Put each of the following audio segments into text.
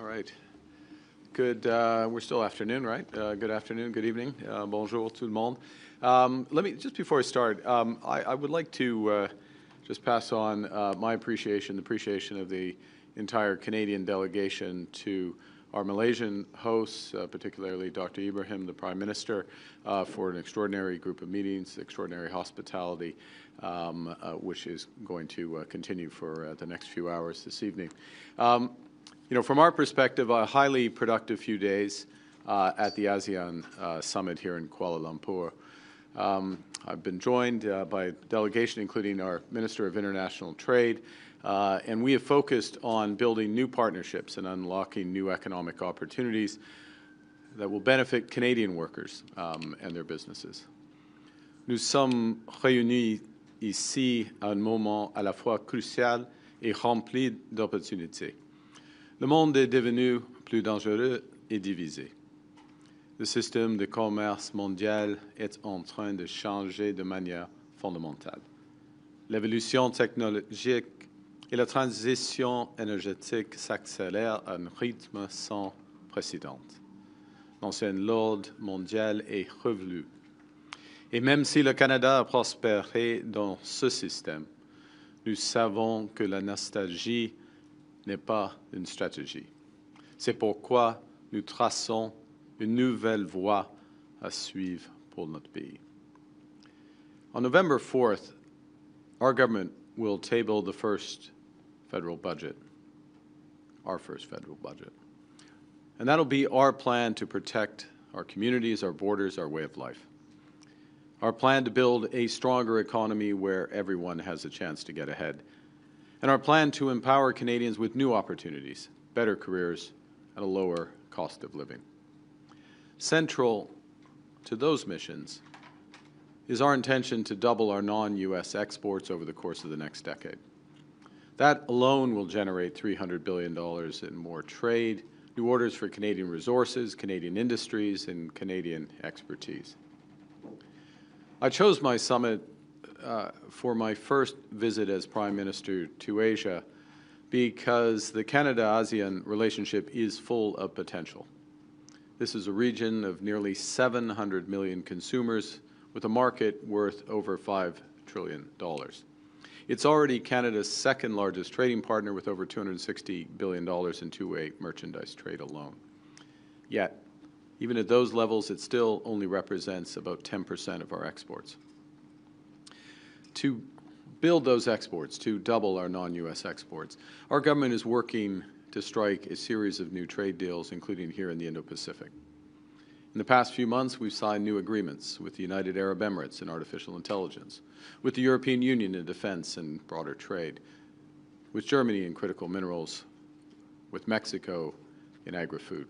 All right. Good. We're still afternoon, right? Good afternoon. Good evening. Bonjour tout le monde. Let me just before I start. I would like to just pass on my appreciation, the appreciation of the entire Canadian delegation to our Malaysian hosts, particularly Dr. Ibrahim, the Prime Minister, for an extraordinary group of meetings, extraordinary hospitality, which is going to continue for the next few hours this evening. You know, from our perspective, a highly productive few days at the ASEAN Summit here in Kuala Lumpur. I've been joined by a delegation, including our Minister of International Trade, and we have focused on building new partnerships and unlocking new economic opportunities that will benefit Canadian workers and their businesses. Nous sommes réunis ici à un moment à la fois crucial et rempli d'opportunités. Le monde est devenu plus dangereux et divisé. Le système de commerce mondial est en train de changer de manière fondamentale. L'évolution technologique et la transition énergétique s'accélèrent à un rythme sans précédent. L'ancien ordre mondial est revenu. Et même si le Canada a prospéré dans ce système, nous savons que la nostalgie n'est pas une stratégie. C'est pourquoi nous traçons une nouvelle voie à suivre pour notre pays. On November 4th, our government will table the first federal budget, our first federal budget. And that'll be our plan to protect our communities, our borders, our way of life. Our plan to build a stronger economy where everyone has a chance to get ahead. And our plan to empower Canadians with new opportunities, better careers, and a lower cost of living. Central to those missions is our intention to double our non-U.S. exports over the course of the next decade. That alone will generate $300 billion in more trade, new orders for Canadian resources, Canadian industries, and Canadian expertise. I chose my summit for my first visit as Prime Minister to Asia because the Canada-ASEAN relationship is full of potential. This is a region of nearly 700 million consumers with a market worth over $5 trillion. It's already Canada's second largest trading partner with over $260 billion in two-way merchandise trade alone. Yet, even at those levels, it still only represents about 10% of our exports. To build those exports, to double our non-U.S. exports, our government is working to strike a series of new trade deals, including here in the Indo-Pacific. In the past few months, we've signed new agreements with the United Arab Emirates in artificial intelligence, with the European Union in defense and broader trade, with Germany in critical minerals, with Mexico in agri-food.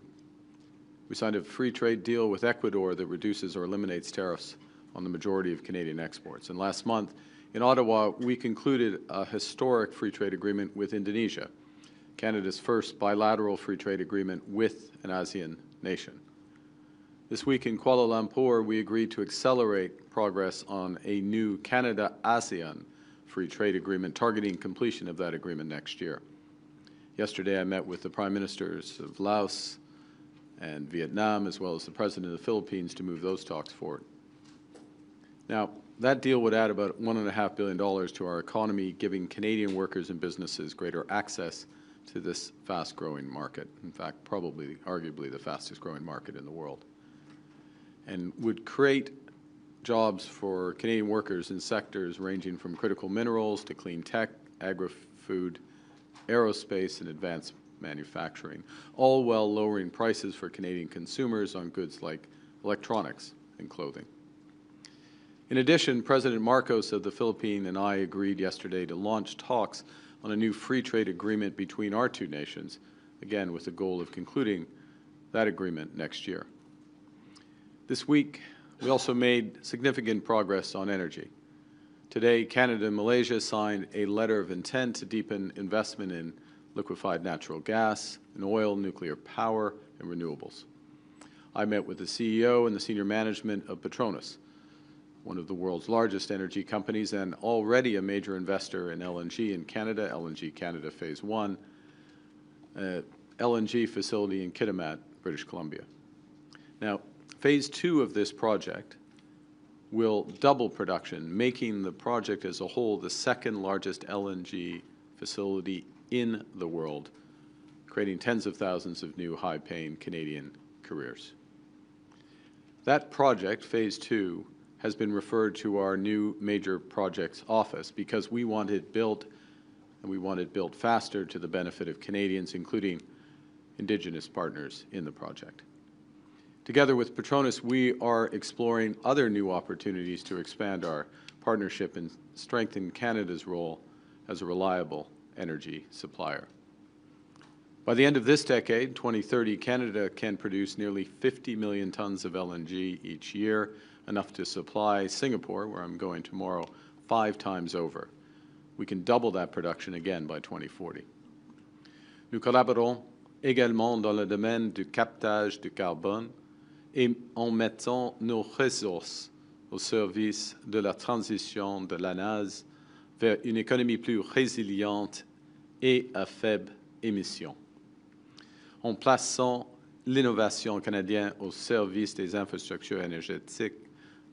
We signed a free trade deal with Ecuador that reduces or eliminates tariffs on the majority of Canadian exports. And last month, in Ottawa, we concluded a historic free trade agreement with Indonesia, Canada's first bilateral free trade agreement with an ASEAN nation. This week in Kuala Lumpur, we agreed to accelerate progress on a new Canada-ASEAN free trade agreement, targeting completion of that agreement next year. Yesterday, I met with the Prime Ministers of Laos and Vietnam, as well as the President of the Philippines, to move those talks forward. Now, that deal would add about $1.5 billion to our economy, giving Canadian workers and businesses greater access to this fast-growing market. In fact, probably, arguably, the fastest-growing market in the world. And would create jobs for Canadian workers in sectors ranging from critical minerals to clean tech, agri-food, aerospace, and advanced manufacturing, all while lowering prices for Canadian consumers on goods like electronics and clothing. In addition, President Marcos of the Philippines and I agreed yesterday to launch talks on a new free trade agreement between our two nations, again with the goal of concluding that agreement next year. This week, we also made significant progress on energy. Today, Canada and Malaysia signed a letter of intent to deepen investment in liquefied natural gas, in oil, nuclear power, and renewables. I met with the CEO and the senior management of Petronas, one of the world's largest energy companies and already a major investor in LNG in Canada, LNG Canada Phase 1, LNG facility in Kitimat, British Columbia. Now, phase 2 of this project will double production, making the project as a whole the second largest LNG facility in the world, creating tens of thousands of new high-paying Canadian careers. That project, phase 2, has been referred to our new major projects office because we want it built, and we want it built faster to the benefit of Canadians, including Indigenous partners in the project. Together with Petronas, we are exploring other new opportunities to expand our partnership and strengthen Canada's role as a reliable energy supplier. By the end of this decade, 2030, Canada can produce nearly 50 million tons of LNG each year, enough to supply Singapore, where I'm going tomorrow, 5 times over. We can double that production again by 2040. Nous collaborons également dans le domaine du captage du carbone et en mettant nos ressources au service de la transition de l'ANAS vers une économie plus résiliente et à faible émission, en plaçant l'innovation canadienne au service des infrastructures énergétiques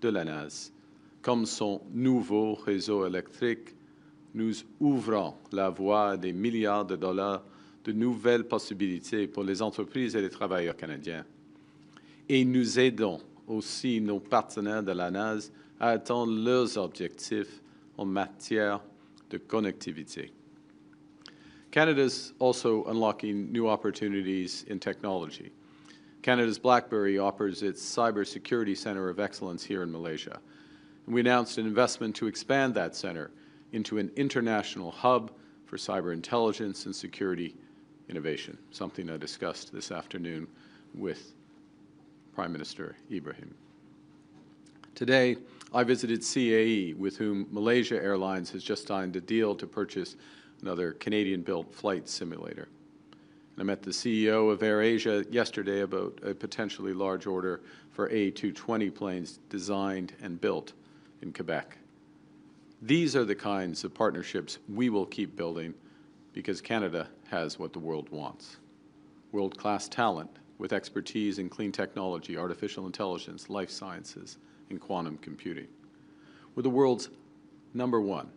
de l'ANAS. Comme son nouveau réseau électrique, nous ouvrons la voie à des milliards de dollars de nouvelles possibilités pour les entreprises et les travailleurs canadiens. Et nous aidons aussi nos partenaires de l'ANAS à atteindre leurs objectifs en matière de connectivité. Canada's also unlocking new opportunities in technology. Canada's BlackBerry offers its Cybersecurity Center of Excellence here in Malaysia. And we announced an investment to expand that center into an international hub for cyber intelligence and security innovation, something I discussed this afternoon with Prime Minister Ibrahim. Today, I visited CAE, with whom Malaysia Airlines has just signed a deal to purchase another Canadian-built flight simulator. And I met the CEO of AirAsia yesterday about a potentially large order for A220 planes designed and built in Quebec. These are the kinds of partnerships we will keep building because Canada has what the world wants: world-class talent with expertise in clean technology, artificial intelligence, life sciences, and quantum computing. We're the world's number one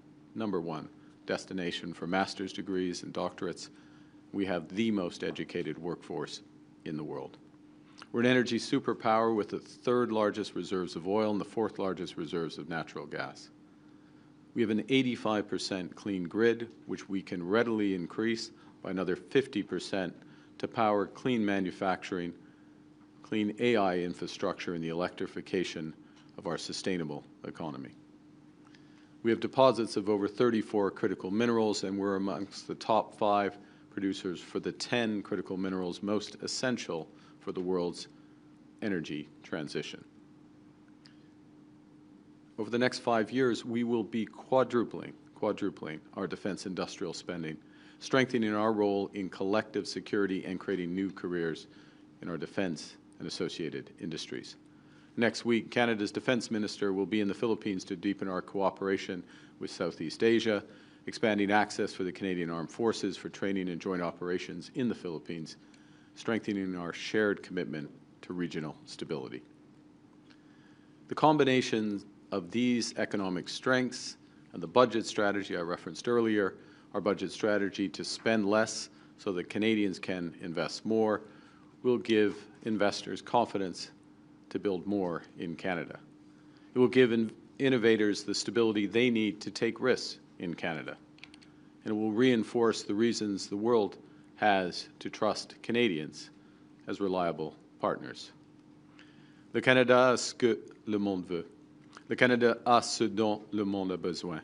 destination for master's degrees and doctorates. We have the most educated workforce in the world. We're an energy superpower with the 3rd largest reserves of oil and the 4th largest reserves of natural gas. We have an 85% clean grid, which we can readily increase by another 50% to power clean manufacturing, clean AI infrastructure, and the electrification of our sustainable economy. We have deposits of over 34 critical minerals, and we're amongst the top 5 producers for the 10 critical minerals most essential for the world's energy transition. Over the next 5 years, we will be quadrupling our defense industrial spending, strengthening our role in collective security and creating new careers in our defense and associated industries. Next week, Canada's Defense Minister will be in the Philippines to deepen our cooperation with Southeast Asia, expanding access for the Canadian Armed Forces for training and joint operations in the Philippines, strengthening our shared commitment to regional stability. The combination of these economic strengths and the budget strategy I referenced earlier, our budget strategy to spend less so that Canadians can invest more, will give investors confidence to build more in Canada. It will give innovators the stability they need to take risks in Canada. And it will reinforce the reasons the world has to trust Canadians as reliable partners. Le Canada a ce que le monde veut. Le Canada a ce dont le monde a besoin.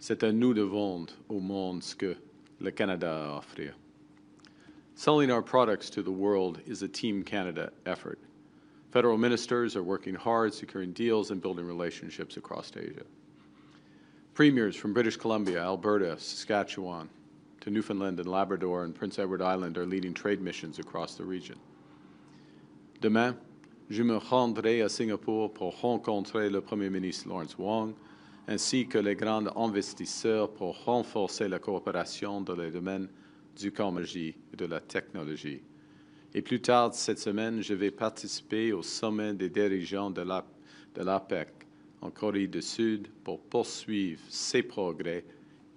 C'est à nous de vendre au monde ce que le Canada a à offrir. Selling our products to the world is a Team Canada effort. Federal ministers are working hard, securing deals and building relationships across Asia. Premiers from British Columbia, Alberta, Saskatchewan, to Newfoundland and Labrador and Prince Edward Island are leading trade missions across the region. Demain, je me rendrai à Singapour pour rencontrer le Premier ministre Lawrence Wong, ainsi que les grands investisseurs pour renforcer la coopération dans les domaines du Contingency et de la technologie. Et plus tard cette semaine, je vais participer au sommet des dirigeants de l'APEC en Corée du Sud pour poursuivre ces progrès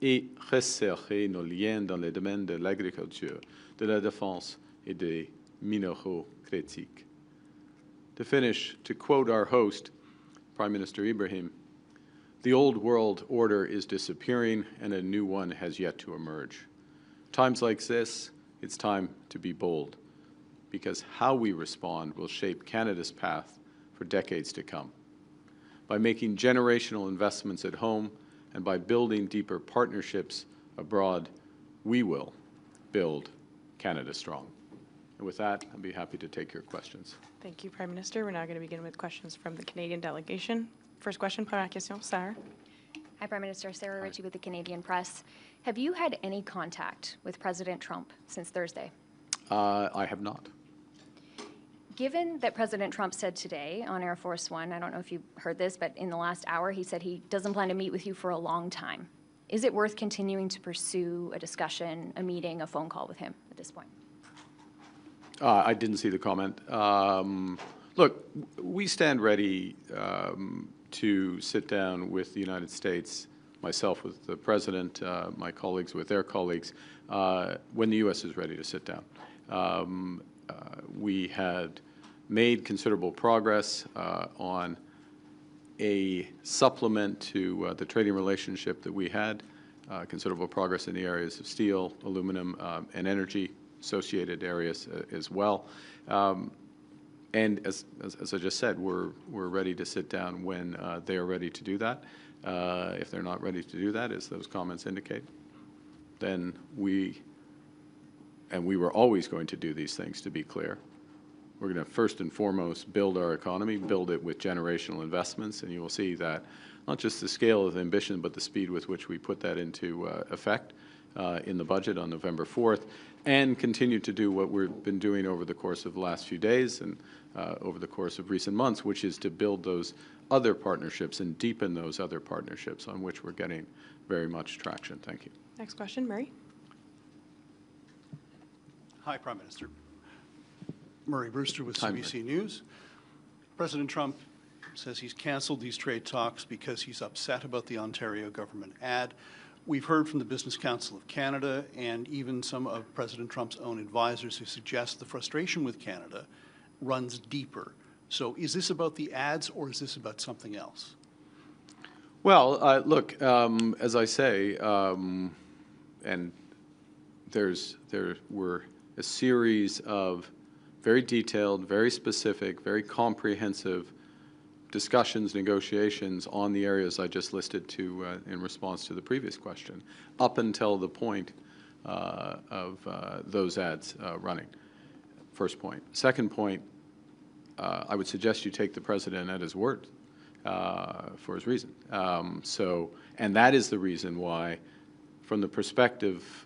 et resserrer nos liens dans les domaines de l'agriculture, de la défense et des minéraux critiques. To finish, to quote our host, Prime Minister Ibrahim, the old world order is disappearing and a new one has yet to emerge. Times like this, it's time to be bold, because how we respond will shape Canada's path for decades to come. By making generational investments at home and by building deeper partnerships abroad, we will build Canada strong. And with that, I'd be happy to take your questions. Thank you, Prime Minister. We're now going to begin with questions from the Canadian delegation. First question, première question, Sarah. Hi, Prime Minister. Sarah Ritchie with the Canadian Press. Have you had any contact with President Trump since Thursday? I have not. Given that President Trump said today on Air Force One, I don't know if you heard this, but in the last hour he said he doesn't plan to meet with you for a long time. Is it worth continuing to pursue a discussion, a meeting, a phone call with him at this point? I didn't see the comment. Look, we stand ready to sit down with the United States, myself with the President, my colleagues with their colleagues, when the U.S. is ready to sit down. We had made considerable progress on a supplement to the trading relationship that we had, considerable progress in the areas of steel, aluminum, and energy, associated areas as well. And as I just said, we're ready to sit down when they are ready to do that. If they're not ready to do that, as those comments indicate, then we were always going to do these things, to be clear. We're going to first and foremost build our economy, build it with generational investments, and you will see that not just the scale of the ambition, but the speed with which we put that into effect in the budget on November 4th, and continue to do what we've been doing over the course of the last few days and over the course of recent months, which is to build those other partnerships and deepen those other partnerships on which we're getting very much traction. Thank you. Next question, Murray. Hi, Prime Minister. Murray Brewster with CBC News. President Trump says he's canceled these trade talks because he's upset about the Ontario government ad. We've heard from the Business Council of Canada and even some of President Trump's own advisors who suggest the frustration with Canada runs deeper. So is this about the ads or is this about something else? Well, look, as I say, and there were a series of very detailed, very specific, very comprehensive discussions, negotiations on the areas I just listed to in response to the previous question, up until the point of those ads running. First point. Second point, I would suggest you take the President at his word for his reason. And that is the reason why, from the perspective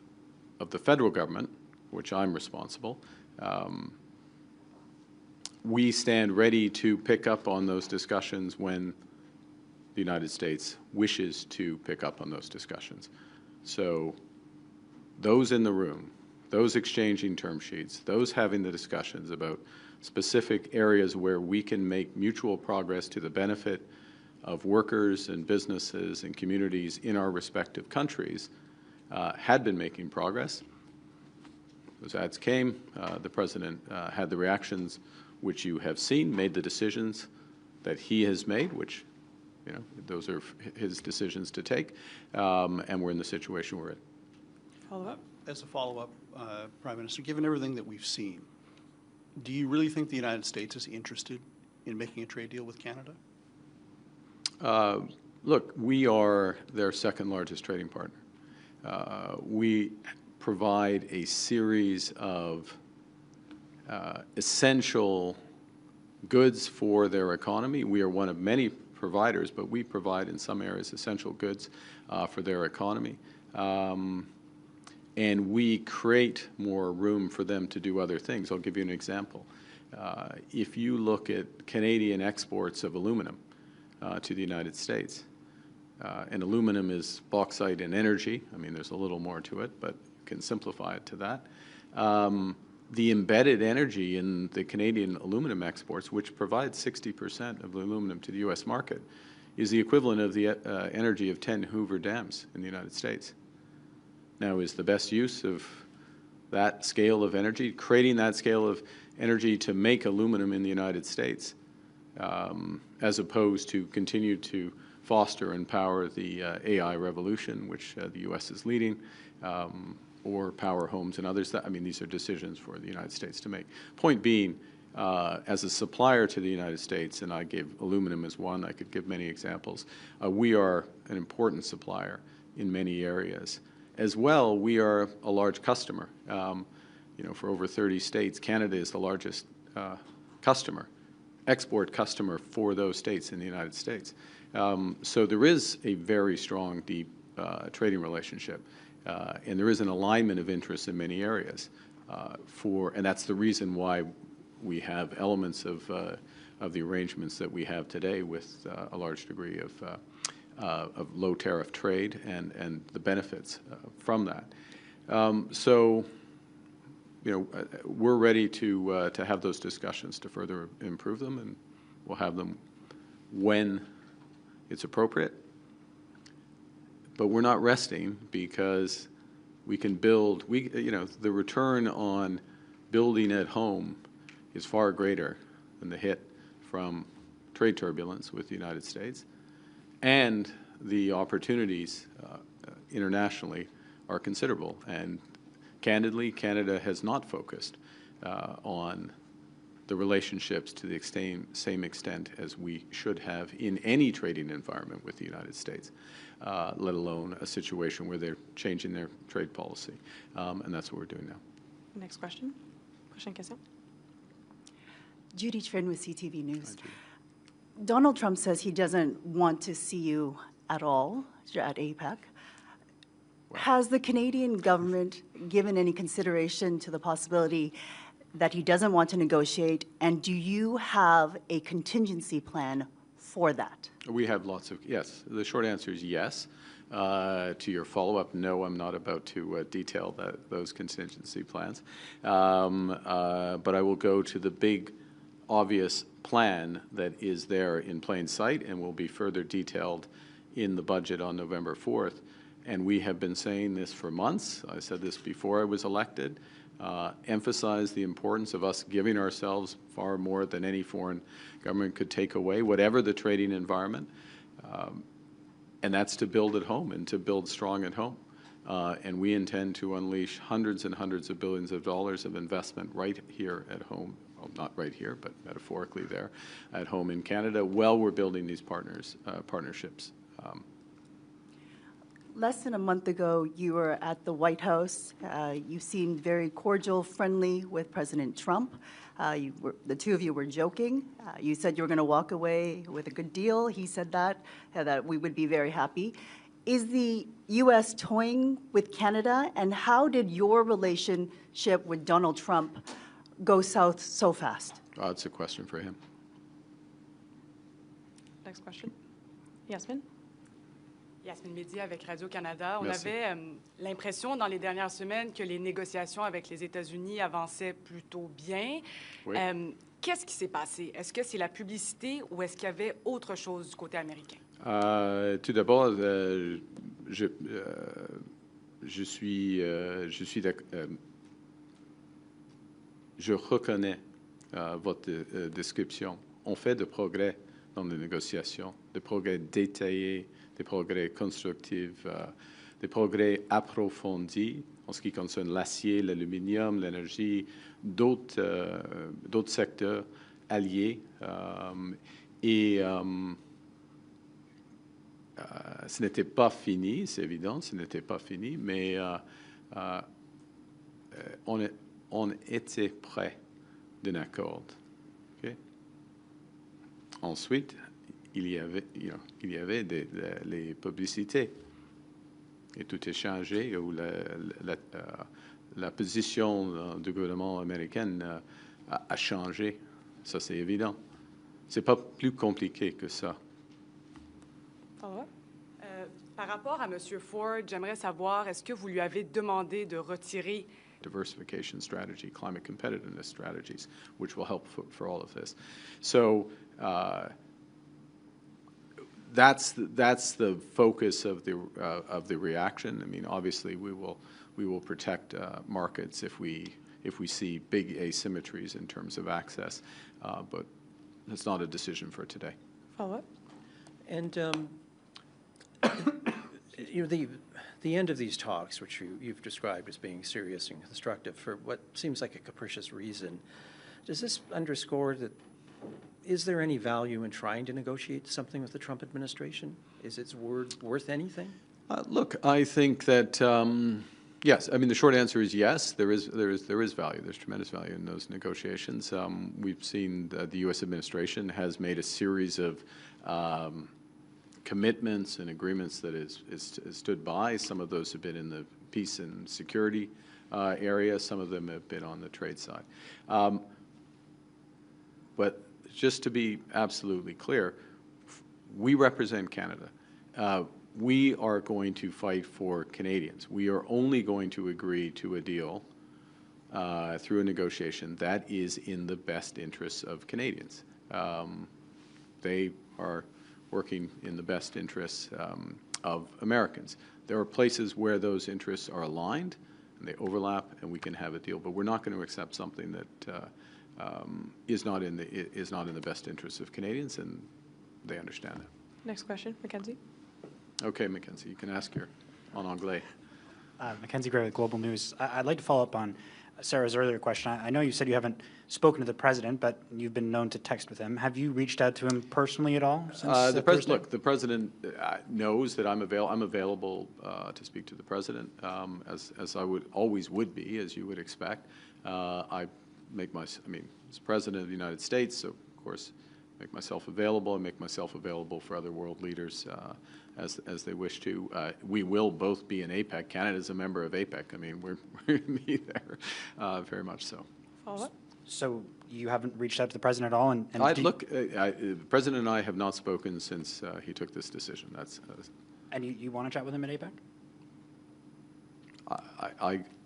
of the federal government, which I'm responsible, we stand ready to pick up on those discussions when the United States wishes to pick up on those discussions. So those in the room, those exchanging term sheets, those having the discussions about specific areas where we can make mutual progress to the benefit of workers and businesses and communities in our respective countries had been making progress. Those ads came. The President had the reactions which you have seen, made the decisions that he has made, which, you know, those are his decisions to take, and we're in the situation we're in. Follow-up? As a follow-up, Prime Minister, given everything that we've seen, do you really think the United States is interested in making a trade deal with Canada? Look, we are their second largest trading partner. We provide a series of essential goods for their economy. We are one of many providers, but we provide in some areas essential goods for their economy. And we create more room for them to do other things. I'll give you an example. If you look at Canadian exports of aluminum to the United States, and aluminum is bauxite and energy. I mean, there's a little more to it, but can simplify it to that. The embedded energy in the Canadian aluminum exports, which provides 60% of the aluminum to the U.S. market, is the equivalent of the energy of 10 Hoover dams in the United States. Now, is the best use of that scale of energy, creating that scale of energy to make aluminum in the United States, as opposed to continue to foster and power the AI revolution, which the U.S. is leading, or power homes and others. I mean, these are decisions for the United States to make. Point being, as a supplier to the United States, and I gave aluminum as one, I could give many examples, we are an important supplier in many areas. As well, we are a large customer. You know, for over 30 states, Canada is the largest customer, export customer for those states in the United States. So there is a very strong, deep trading relationship. And there is an alignment of interests in many areas, and that's the reason why we have elements of the arrangements that we have today with a large degree of low tariff trade and the benefits from that. So, you know, we're ready to have those discussions to further improve them, and we'll have them when it's appropriate. But we're not resting because we can build, you know, the return on building at home is far greater than the hit from trade turbulence with the United States. And the opportunities internationally are considerable. And candidly, Canada has not focused on the relationships to the same extent as we should have in any trading environment with the United States, let alone a situation where they're changing their trade policy. And that's what we're doing now. Next question. Prochaine question. Judy Trin with CTV News. Donald Trump says he doesn't want to see you at all at APEC. Wow. Has the Canadian government given any consideration to the possibility that he doesn't want to negotiate, and do you have a contingency plan for that? We have lots of, yes. The short answer is yes. To your follow-up, no, I'm not about to detail those contingency plans. But I will go to the big, obvious plan that is there in plain sight and will be further detailed in the budget on November 4th. And we have been saying this for months. I said this before I was elected. Emphasize the importance of us giving ourselves far more than any foreign government could take away, whatever the trading environment. And that's to build at home and to build strong at home. And we intend to unleash hundreds and hundreds of billions of dollars of investment right here at home. Well, not right here, but metaphorically there at home in Canada, while we're building these partnerships. Less than a month ago, you were at the White House. You seemed very cordial, friendly with President Trump. The two of you were joking. You said you were going to walk away with a good deal. He said that we would be very happy. Is the U.S. toying with Canada, and how did your relationship with Donald Trump go south so fast? It's a question for him. Next question. Yasmine. Yasmine Mehdi avec Radio-Canada. On Merci. avait l'impression dans les dernières semaines que les négociations avec les États-Unis avançaient plutôt bien. Oui. Qu'est-ce qui s'est passé? Est-ce que c'est la publicité ou est-ce qu'il y avait autre chose du côté américain? Tout d'abord, je reconnais votre description. On fait de progrès dans les négociations, des progrès détaillés, des progrès constructifs, des progrès approfondis en ce qui concerne l'acier, l'aluminium, l'énergie, d'autres secteurs alliés. Et ce n'était pas fini, c'est évident, ce n'était pas fini, mais on était près d'un accord. Okay? Ensuite, il y avait les publicités. Et tout est changé, où la position du gouvernement américain a changé. Ça, c'est évident. Ce n'est pas plus compliqué que ça. Follow-up. Par rapport à M. Ford, j'aimerais savoir, est-ce que vous lui avez demandé de retirer diversification strategy, climate competitiveness strategies, which will help for all of this. So that's the focus of the reaction. I mean, obviously, we will protect markets if we see big asymmetries in terms of access, but it's not a decision for today. Follow-up? And you know, the end of these talks, which you've described as being serious and constructive for what seems like a capricious reason, does this underscore that, is there any value in trying to negotiate something with the Trump administration? Is its word worth anything? Look, I think that yes. I mean, the short answer is yes. There is value. There's tremendous value in those negotiations. We've seen the U.S. administration has made a series of commitments and agreements that is stood by. Some of those have been in the peace and security area. Some of them have been on the trade side. But just to be absolutely clear, we represent Canada. We are going to fight for Canadians. We are only going to agree to a deal through a negotiation that is in the best interests of Canadians. They are working in the best interests of Americans. There are places where those interests are aligned and they overlap, and we can have a deal. But we're not going to accept something that is not in the best interests of Canadians, and they understand that. Next question, Mackenzie. Okay, Mackenzie, you can ask your en anglais. Mackenzie Gray with Global News. I'd like to follow up on Sarah's earlier question. I know you said you haven't spoken to the president, but you've been known to text with him. Have you reached out to him personally at all since Look, the president knows that I'm available to speak to the president, as I always would be, as you would expect. I mean, as president of the United States, so of course, make myself available. I make myself available for other world leaders as they wish to. We will both be in APEC. Canada's a member of APEC. I mean, we're going to be there, very much so. Follow-up? So you haven't reached out to the president at all? The president and I have not spoken since he took this decision. And you want to chat with him at APEC?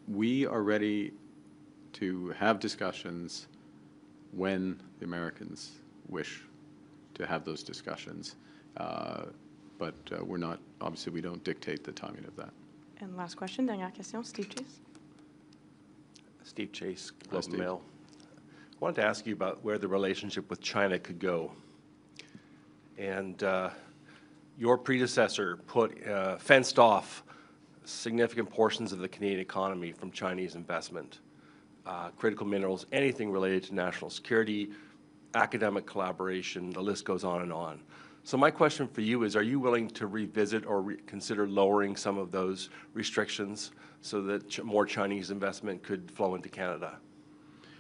We are ready to have discussions when the Americans wish to have those discussions. But we're not, obviously, we don't dictate the timing of that. And last question, dernière question, Steve Chase. Steve Chase, Globe and Mail. I wanted to ask you about where the relationship with China could go. And your predecessor fenced off significant portions of the Canadian economy from Chinese investment, critical minerals, anything related to national security, academic collaboration, the list goes on and on. So my question for you is, are you willing to revisit or consider lowering some of those restrictions so that more Chinese investment could flow into Canada?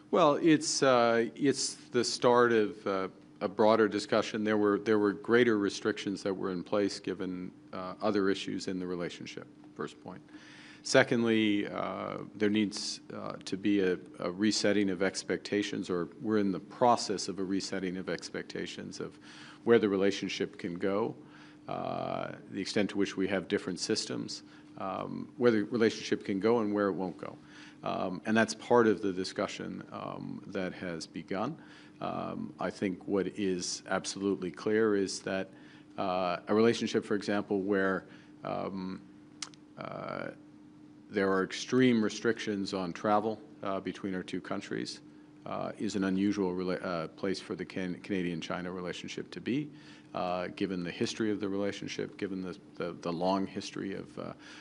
Well, it's the start of a broader discussion. There were greater restrictions that were in place given other issues in the relationship, first point. Secondly, there needs to be a resetting of expectations, or we're in the process of a resetting of expectations of where the relationship can go, the extent to which we have different systems, where the relationship can go and where it won't go. And that's part of the discussion that has begun. I think what is absolutely clear is that a relationship, for example, where there are extreme restrictions on travel between our two countries is an unusual place for the Canadian-China relationship to be, given the history of the relationship, given the long history of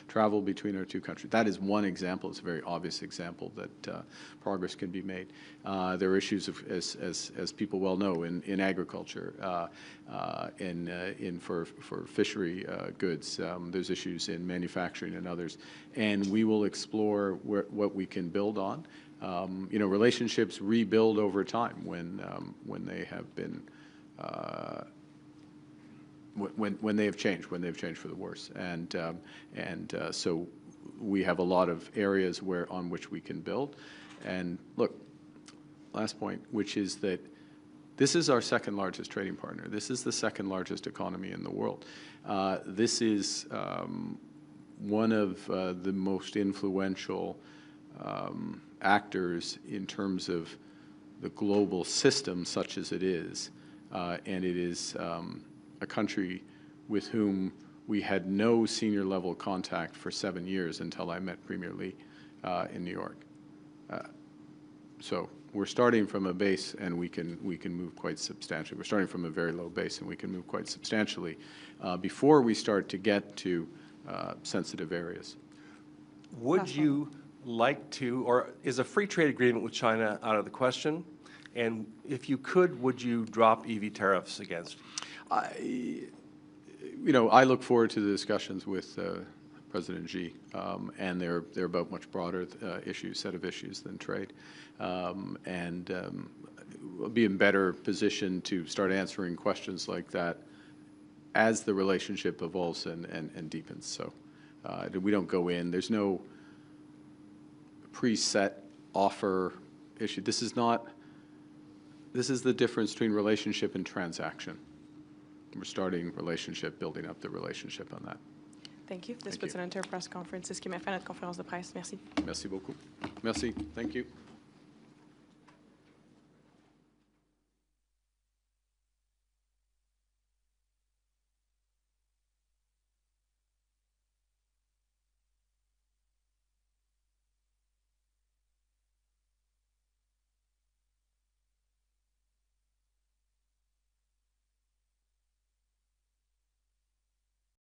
travel between our two countries. That is one example. It's a very obvious example that progress can be made. There are issues, as people well know, in agriculture, for fishery goods. There's issues in manufacturing and others. And we will explore what we can build on. You know, relationships rebuild over time when they have been when they have changed for the worse, and so we have a lot of areas on which we can build. And look, last point, which is that This is our second largest trading partner. This is the second largest economy in the world. This is one of the most influential actors in terms of the global system, such as it is. And it is a country with whom we had no senior level contact for 7 years until I met Premier Lee in New York. So we're starting from a base, and we can move quite substantially. We're starting from a very low base, and we can move quite substantially before we start to get to sensitive areas. Would you like to, or is a free trade agreement with China out of the question? And if you could, would you drop EV tariffs against? I look forward to the discussions with President Xi, and they're about much broader set of issues than trade, and we'll be in better position to start answering questions like that as the relationship evolves and deepens. So we don't go in. There's no preset offer issue. This is the difference between relationship and transaction. We're starting relationship, building up the relationship on that. Thank you. This puts an end to our press conference. C'est ce qui met fin à notre conférence de presse. Merci. Merci beaucoup. Merci. Thank you.